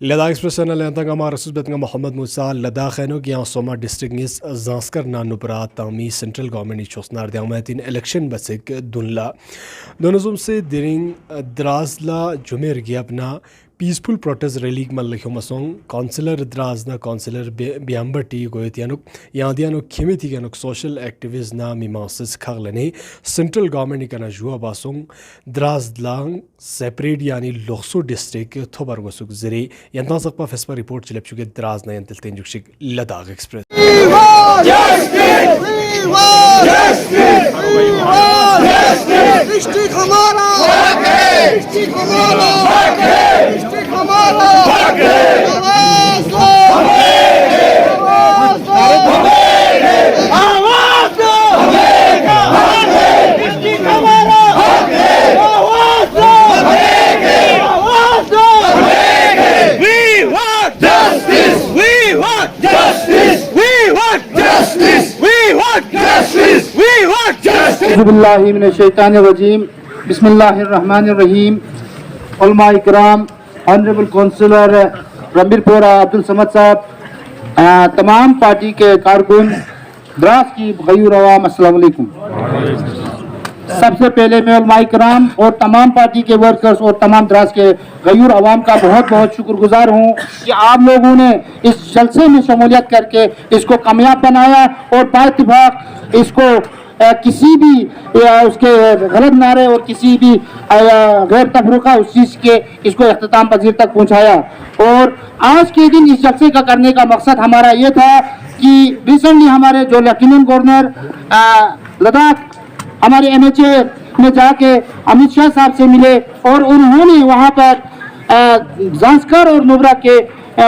Ladakh express لنتنگا رسوس بتنگا محمد موسیٰ لداخ اینوگ یا سوما ڈسٹرکٹ نیس زانسکر نانو برا تامی سنٹرل گورنمنٹ چوسنار دیامتین الیکشن بسک دنلا دونزم سے درنگ درازلا جمعر گیا اپنا پیسفل پروٹیسٹ ریلی ملک مسونگ کونسلر درازنا کونسلر بیامبر ٹی گویتیانوک یادیانوک کھیمیتیگانوک سوشل ایکٹیویز نا میماسس کھاغلنے سنٹرل گورنمنٹ کنا جوا باسونگ درازلانگ سیپریٹ یعنی لوکسو ڈسٹرکٹ تھوبر وسوک زری ینتان سقپا فیسپا رپورٹ چلپ چکے درازنا ینتل تینجوکشک لداخ ایکسپریس اعوذ باللہ من الشیطان الرجیم بسم اللہ الرحمن الرحیم. علماء اکرام، آنریبل کونسلر رمبیر پورہ عبد الصمد صاحب، تمام پارٹی کے کارکن، دراز کی غیور عوام، السلام علیکم. سب سے پہلے میں علماء اکرام اور تمام پارٹی کے ورکرز اور تمام دراز کے غیور عوام کا بہت بہت شکر گزار ہوں کہ آپ لوگوں نے اس جلسے میں شمولیت کر کے اس کو کامیاب بنایا اور با اتفاق اس کو کسی بھی اس کے غلط نعرے اور کسی بھی غیر تفرقہ اس چیز کے اس کو اختتام پذیر تک پہنچایا. اور آج کے دن اس جلسے کا کرنے کا مقصد ہمارا یہ تھا کہ ریسنٹلی ہمارے جو لیفٹیننٹ گورنر لداخ ہمارے MHA میں جا کے امت شاہ صاحب سے ملے اور انہوں نے وہاں پر زانسکر اور نوبرا کے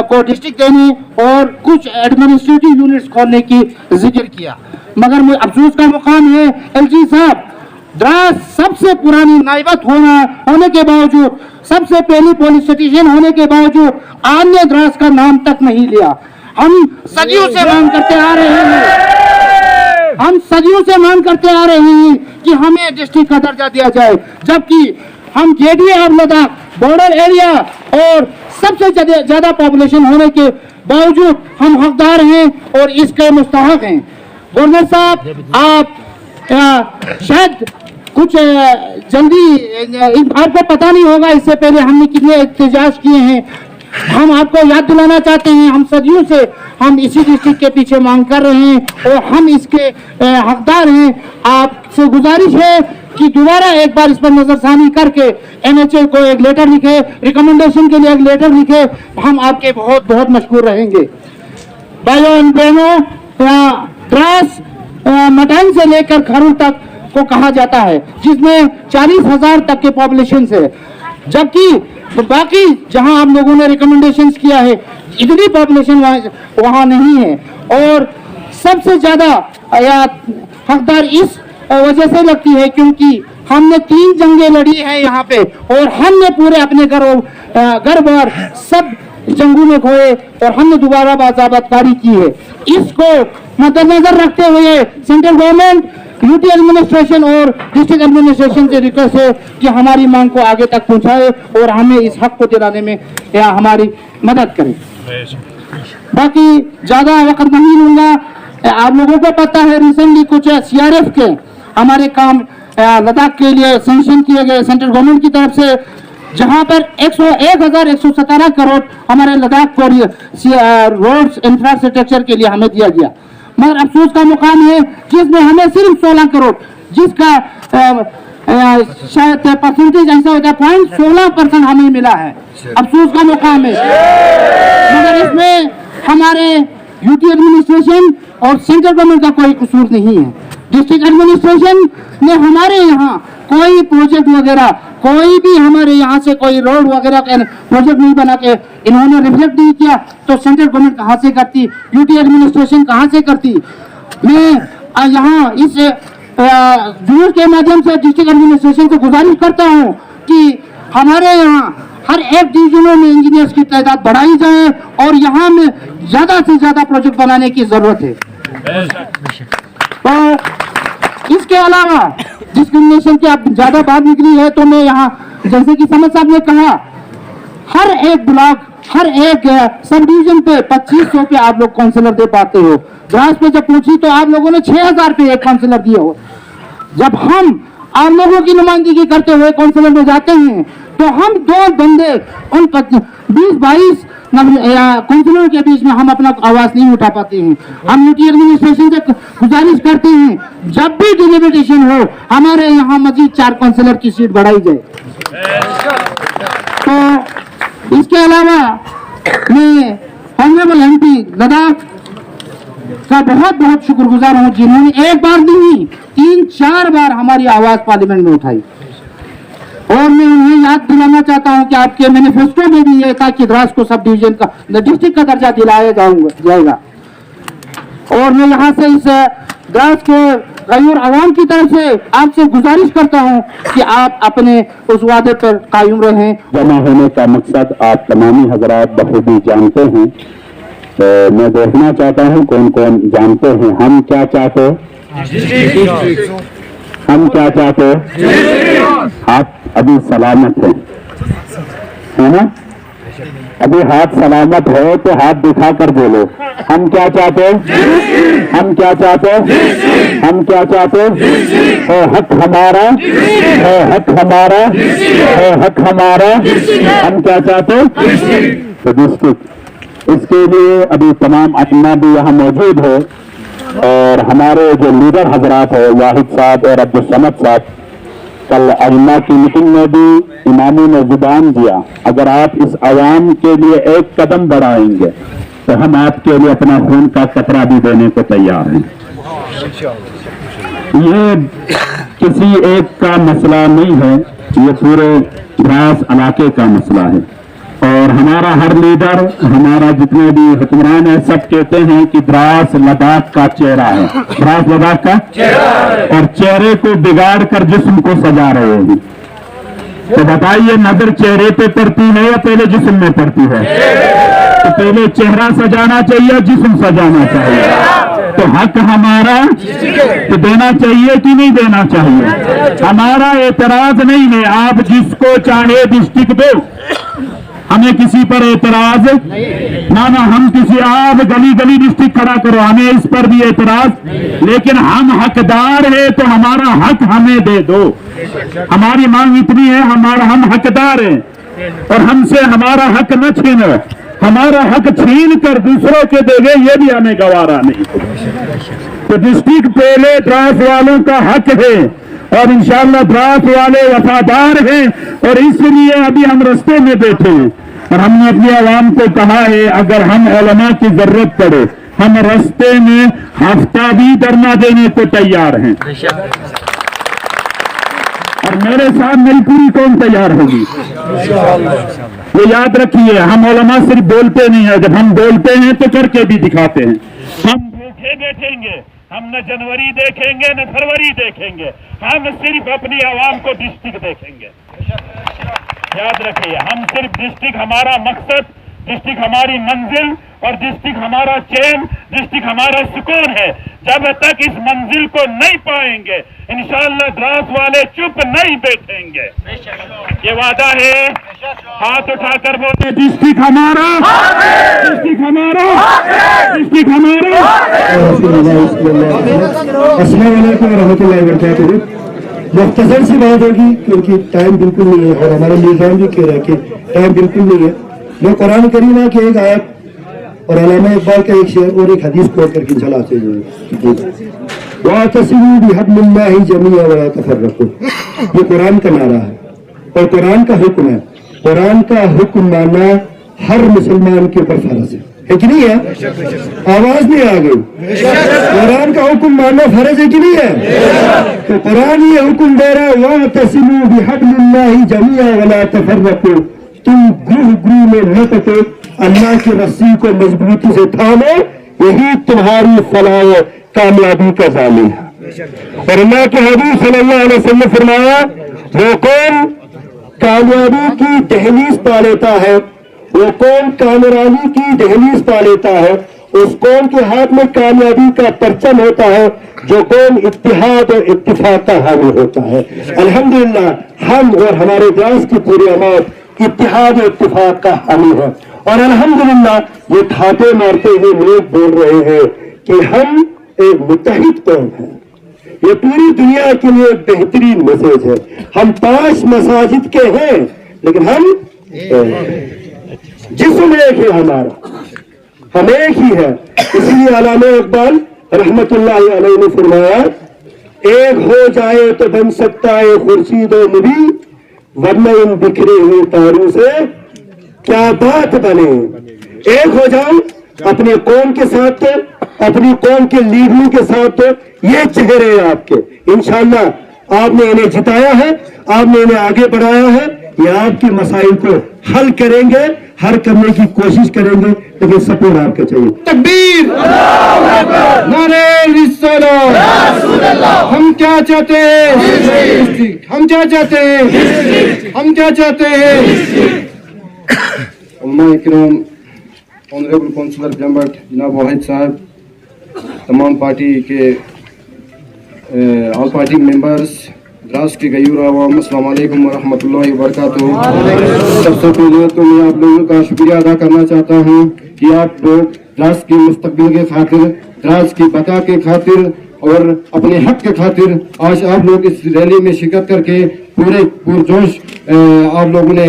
کو ڈسٹرکٹ دینے اور کچھ ایڈمنسٹریٹو یونٹس کھولنے کی ذکر کیا. مگر افسوس کا مقام ہے LG صاحب، دراز سب سے پرانی نائبت ہونے کے باوجود، سب سے پہلی پولیس اسٹیشن ہونے کے باوجود آپ نے دراز کا نام تک نہیں لیا. ہم صدیوں سے مانگ کرتے آ رہے ہیں کہ ہمیں ڈسٹرکٹ کا درجہ دیا جائے، جبکہ ہم JDA اور لداخ بارڈر ایریا اور سب سے زیادہ پاپولیشن ہونے کے باوجود ہم حقدار ہیں اور اس کے مستحق ہیں. گورنر صاحب، آپ شاید کچھ جلدی آپ کو پتہ نہیں ہوگا اس سے پہلے ہم نے کتنے احتجاج کیے ہیں. ہم آپ کو یاد دلانا چاہتے ہیں، ہم صدیوں سے ہم اسی ڈسٹرکٹ کے پیچھے مانگ کر رہے ہیں اور ہم اس کے حقدار ہیں. آپ سے گزارش ہے کہ دوبارہ ایک بار اس پر نظر ثانی کر کے MHA کو ایک لیٹر لکھے، ریکمنڈیشن کے لیے ایک لیٹر لکھے. ہم آپ کے بہت بہت مشکور رہیں گے. بھائیوں اور بہنوں، دراز مٹان سے لے کر کھرور تک کو کہا جاتا ہے، جس میں 40,000 تک کے پاپولیشن ہے، جبکہ باقی جہاں آپ لوگوں نے ریکمنڈیشنز کیا ہے اتنی پاپولیشن وہاں نہیں ہے. اور سب سے زیادہ حقدار اس وجہ سے لگتی ہے کیونکہ ہم نے 3 جنگیں لڑی ہیں یہاں پہ اور ہم نے پورے اپنے گھر بار سب جنگوں میں کھوئے اور ہم نے دوبارہ باضابط کاری کی ہے. اس کو مد نظر رکھتے ہوئے سینٹرل گورنمنٹ، UT ایڈمنسٹریشن اور ڈسٹرکٹ ایڈمنسٹریشن سے ریکویسٹ ہے کہ ہماری مانگ کو آگے تک پہنچائے اور ہمیں اس حق کو دلانے میں ہماری مدد کرے. باقی زیادہ وقت نہیں لوں گا. آپ لوگوں کو پتہ ہے ریسنٹلی کچھ CRF کے ہمارے کام لداخ کے لیے سینکشن کیے گئے سینٹرل گورنمنٹ کی طرف سے، جہاں پر 1,117 کروڑ ہمارے لداخ کو روڈز انفراسٹرکچر کے لیے ہمیں دیا گیا. مگر افسوس کا مقام ہے جس میں ہمیں صرف 16 کروڑ، جس کا شاید پرسنٹیج ایسا ہوتا ہے 0.16% ہمیں ملا ہے. افسوس کا مقام ہے. مگر اس میں ہمارے UT ایڈمنسٹریشن اور سینٹرل گورنمنٹ کا کوئی قصور نہیں ہے. ڈسٹرکٹ ایڈمنسٹریشن نے ہمارے یہاں کوئی پروجیکٹ وغیرہ، کوئی بھی ہمارے یہاں سے کوئی روڈ وغیرہ پروجیکٹ نہیں بنا کے انہوں نے ریفلیکٹ نہیں کیا تو سینٹرل گورنمنٹ کہاں سے کرتی، UT ایڈمنسٹریشن کہاں سے کرتی. میں یہاں اس جلوس کے مادھیم سے ڈسٹرکٹ ایڈمنسٹریشن کو گزارش کرتا ہوں کہ ہمارے یہاں ہر ایک ڈویژنوں میں انجینئرز کی تعداد بڑھائی جائے اور یہاں میں زیادہ سے زیادہ پروجیکٹ بنانے کی ضرورت ہے. تو اس کے علاوہ ڈسکریمنیشن کی اب زیادہ بات نکلی ہے تو میں یہاں جیسے کہ سمجھ صاحب نے کہا ہر ایک بلاک हर एक सब डिवीजन पे 2500 पे आप लोग काउंसलर दे पाते हो। द्रास पे जब पहुंची तो आप लोगों ने 6000 पे एक काउंसलर दिए हो। जब हम आप लोगों की नुमाइंदगी करते हुए काउंसलर में जाते हैं तो हम दो बंदे उन 20-22 काउंसलरों के बीच में हम अपना आवाज नहीं उठा पाते हैं। हम यूटी एडमिनिस्ट्रेशन से गुजारिश करते हैं जब भी डिलिमिटेशन हो हमारे यहाँ मजीद 4 काउंसलर की सीट बढ़ाई जाए। तो इसके अलावा मैं ऑनरेबल एमपी लद्दाख का बहुत बहुत शुक्रगुजार हूँ जिन्होंने एक बार नहीं 3-4 बार हमारी आवाज पार्लियामेंट में उठाई। और मैं उन्हें याद दिलाना चाहता हूं कि आपके मैनिफेस्टो में भी ये था कि द्रास को सब डिवीजन का डिस्ट्रिक्ट का दर्जा दिलाया जाएगा। और मैं यहाँ से इस द्रास के गयूर आवाम की तरफ से आपसे गुजारिश करता हूं कि आप अपने उस वादे पर कायम रहें। जमा होने का मकसद आप तमामी हजरात बखूबी जानते हैं, तो मैं देखना चाहता हूं कौन कौन जानते हैं हम क्या चाहते हैं। हम क्या चाहते हैं? हाथ अभी सलामत है ना? अभी हाथ सलामत है तो हाथ दिखा कर बोलो, हम क्या चाहते हैं? हम क्या चाहते हैं? हम क्या चाहते हैं? है हक हमारा, है हक हमारा, है हक हमारा। हम क्या चाहते हैं? तो डिस्ट्रिक्ट, इसके लिए अभी तमाम अइम्मा भी यहाँ मौजूद है और हमारे जो लीडर हजरात है वाहिद साहब और अब्दुल समद साहब, कल अइम्मा की मीटिंग में भी इमामों ने जुबान दिया अगर आप इस आवाम के लिए एक कदम बढ़ाएंगे तो हम आपके लिए अपना खून का कतरा भी देने को तैयार हैं। ये किसी एक का मसला नहीं है, ये पूरे द्रास इलाके का मसला है और हमारा हर लीडर, हमारा जितने भी हुक्मरान हैं, सब कहते हैं कि द्रास लद्दाख का चेहरा है, द्रास लद्दाख का चेहरा है और चेहरे को बिगाड़ कर जिस्म को सजा रहे हैं। तो बताइए नजर चेहरे पे पड़ती है या पहले जिस्म में पड़ती है? तो पहले चेहरा सजाना चाहिए, जिस्म सजाना चाहिए। तो हक हमारा तो देना चाहिए कि नहीं देना चाहिए? हमारा एतराज नहीं है, आप जिसको चाहे डिस्ट्रिक्ट दो, हमें किसी पर एतराज ना हम किसी आप गली गली डिस्ट्रिक्ट खड़ा करो, हमें इस पर भी एतराज, लेकिन हम हकदार है तो हमारा हक हमें दे दो। हमारी मांग इतनी है, हम हकदार हैं और हमसे हमारा हक न छीनो। हमारा हक छीन कर दूसरों के देवे ये भी हमें गवारा नहीं। तो डिस्ट्रिक्ट पहले द्रास वालों का हक है और इंशाअल्लाह द्रास वाले वफादार हैं और इसलिए अभी हम रास्ते में बैठे हैं और हमने अपनी आवाम को कहा है अगर हम उलमा की जरूरत पड़े हम रास्ते में हफ्ता भी धरना देने को तैयार हैं और मेरे साथ मेरी पूरी कौम तैयार होगी। ये याद रखिए, हम उलमा सिर्फ बोलते नहीं है, जब हम बोलते हैं तो करके भी दिखाते हैं। हम भूखे बैठेंगे, हम न जनवरी देखेंगे न फरवरी देखेंगे, हम सिर्फ अपनी आवाम को डिस्ट्रिक्ट देखेंगे। याद रखिए, हम सिर्फ डिस्ट्रिक्ट हमारा मकसद, डिस्ट्रिक्ट हमारी मंजिल और डिस्ट्रिक्ट हमारा चैन, डिस्ट्रिक्ट हमारा सुकून है। जब तक इस मंजिल को नहीं पाएंगे इंशाअल्लाह द्रास वाले चुप नहीं बैठेंगे। ये वादा है, हाथ उठाकर बोलते डिस्ट्रिक्ट हमारा, डिस्ट्रिक्ट हमारा, डिस्ट्रिक्ट हमारा। अस्सलाम वालेकुम रहमतुल्लाहि व बरकातुहू। मुख्तसर सी बात होगी क्योंकि टाइम बिल्कुल नहीं है और हमारे मीज़ान भी कह रहा है कि टाइम बिल्कुल नहीं है। मैं कुरान करीम की एक आयत और अल्लामा इकबाल का एक शेर और एक हदीस कोट करके चला चाहिए। वातसिमू बिहब्लिल्लाहि जमीअन वला तफर्रकू, ये कुरान का नारा है और कुरान का हुक्म है। कुरान का हुक्म मानना हर मुसलमान के ऊपर फर्ज है कि नहीं है? आवाज नहीं आ गई। कुरान का हुक्म मानना फर्ज है कि नहीं है? तो कुरान ये हुक्म दे रहा है वातसिमू बिहब्लिल्लाहि जमीअन वला तफर्रकू, तुम ग्रुह ग्रुह में न बटो, अल्लाह की रस्सी को मजबूती से थामो, यही तुम्हारी फलाह कामयाबी का जामिन है। और अल्लाह के हबीब सल्लल्लाहु अलैहि वसल्लम ने फरमाया वो कौन कामयाबी की दहलीज पा लेता है, वो कौन कामयाबी की दहलीज पा लेता है, उस कौम के हाथ में कामयाबी का परचम होता है जो कौम इत्तिहाद और इत्तिफाक का हामी होता है। अल्हम्दुलिल्लाह हम और हमारे द्रास की पूरी अमात इत्तिहाद और इत्तिफाक का हामी है और अल्हम्दुलिल्लाह ये थापे मारते हुए लोग बोल रहे हैं कि हम एक मुत्तहिद कौम हैं। ये पूरी दुनिया के लिए एक बेहतरीन मैसेज है। हम 5 मसाजिद के हैं लेकिन हम जिस्म एक है, हमारा हम एक ही है। इसलिए अल्लामा इकबाल रहमतुल्लाह अलैहि ने फरमाया, एक हो जाए तो बन सकता है खुर्शीद और नबी, वरना इन बिखरे हुए तारों से क्या बात बने। एक हो जाओ अपने कौम के साथ, अपनी कौम के लीडरों के साथ। ये चेहरे हैं आपके, इंशाअल्लाह आपने इन्हें जिताया है, आपने इन्हें आगे बढ़ाया है। ये आपके मसाइल को हल करेंगे, हल करने की कोशिश करेंगे, लेकिन सपोर्ट आपका चाहिए। तकबीर, नारे रिसालत। हम क्या चाहते हैं? हम क्या चाहते हैं? हम क्या चाहते हैं? उलमा इकराम, ऑनरेबल काउंसलर जम्बट जनाब वाहिद साहब, तमाम पार्टी के ऑल पार्टी मेंबर्स, द्रास के गयूर आवाम, अस्सलाम वालेकुम वरहमतुल्लाहि वबरकातुहू। सबसे पहले तो मैं आप लोगों का शुक्रिया अदा करना चाहता हूँ कि आप लोग द्रास की मुस्तकबिल के खातिर, द्रास की बका के खातिर और अपने हक के खातिर आज आप लोग इस रैली में शिरकत करके पूरे पुरजोश आप लोगों ने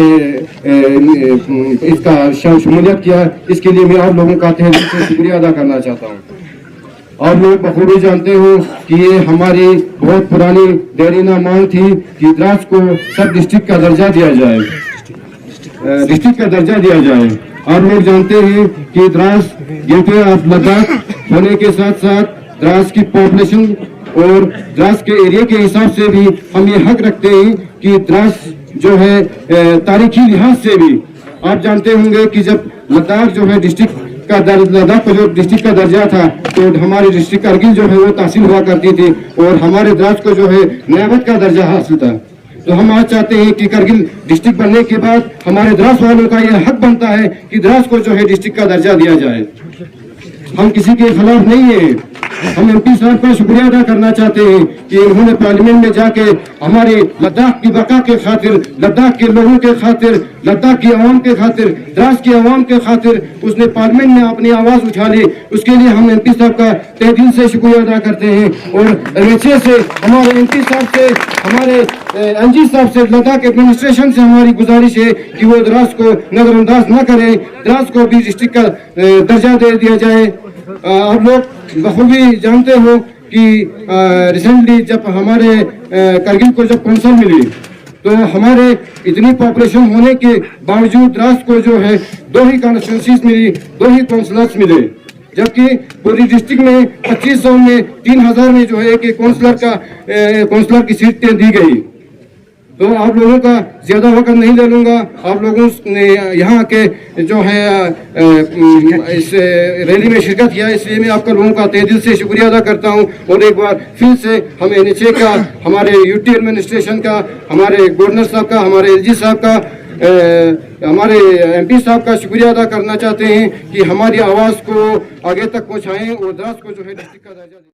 इसका शमूलियत किया। इसके लिए मैं आप लोगों का तहे दिल से शुक्रिया अदा करना चाहता हूँ। आप लोग बखूबी जानते हो कि ये हमारी बहुत पुरानी देरीना मांग थी कि द्रास को सब डिस्ट्रिक्ट का दर्जा दिया जाए, डिस्ट्रिक्ट का दर्जा दिया जाए। आप लोग जानते हैं कि द्रास गेटवे ऑफ लद्दाख होने के साथ साथ द्रास की पॉपुलेशन और द्रास के एरिया के हिसाब से भी हम ये हक रखते हैं कि द्रास जो है तारीखी लिहाज से भी आप जानते होंगे कि जब लद्दाख जो है डिस्ट्रिक्ट का लद्दाख का जो डिस्ट्रिक्ट का दर्जा था तो हमारी डिस्ट्रिक्ट कारगिल जो है वो तहसील हुआ करती थी और हमारे द्रास को जो है नियामत का दर्जा हासिल था। तो हम आज चाहते हैं कि करगिल डिस्ट्रिक्ट बनने के बाद हमारे द्रास वालों का यह हक बनता है कि द्रास को जो है डिस्ट्रिक्ट का दर्जा दिया जाए। हम किसी के खिलाफ नहीं है। हम एमपी साहब का शुक्रिया अदा करना चाहते हैं कि उन्होंने पार्लियामेंट में जाके हमारे लद्दाख की बका के खातिर, लद्दाख के लोगों के खातिर, लद्दाख की आवाम के खातिर, द्रास की आवाम के खातिर उसने पार्लियामेंट में अपनी आवाज उठा ली। उसके लिए हम एमपी साहब का तहे दिल से शुक्रिया अदा करते हैं। और एमएचए से, हमारे एमपी साहब से, हमारे एनजी साहब से, लद्दाख एडमिनिस्ट्रेशन से हमारी गुजारिश है कि वो द्रास को नजरअंदाज न करें, द्रास को भी डिस्ट्रिक्ट का दर्जा दे दिया जाए। आप लोग बखूबी जानते हो कि रिसेंटली जब हमारे करगिल को जब कौंसल मिली तो हमारे इतनी पॉपुलेशन होने के बावजूद द्रास को जो है 2 ही कॉन्स्टिट्यूंसीज मिली, 2 ही काउंसलर्स मिले, जबकि पूरी डिस्ट्रिक्ट में 2500 में 3000 में जो है एक काउंसलर की सीटें दी गई। तो आप लोगों का ज्यादा वक्त नहीं ले लूंगा। आप लोगों ने यहाँ के जो है इस रैली में शिरकत किया, इसलिए मैं आपका लोगों का तहे दिल से शुक्रिया अदा करता हूँ। और एक बार फिर से हम एनएचए का, हमारे यूटी एडमिनिस्ट्रेशन का, हमारे गवर्नर साहब का, हमारे एलजी साहब का, हमारे एमपी साहब का शुक्रिया अदा करना चाहते हैं कि हमारी आवाज़ को आगे तक पहुँचाएँ और द्रास को जो है डिस्ट्रिक्ट का दर्जा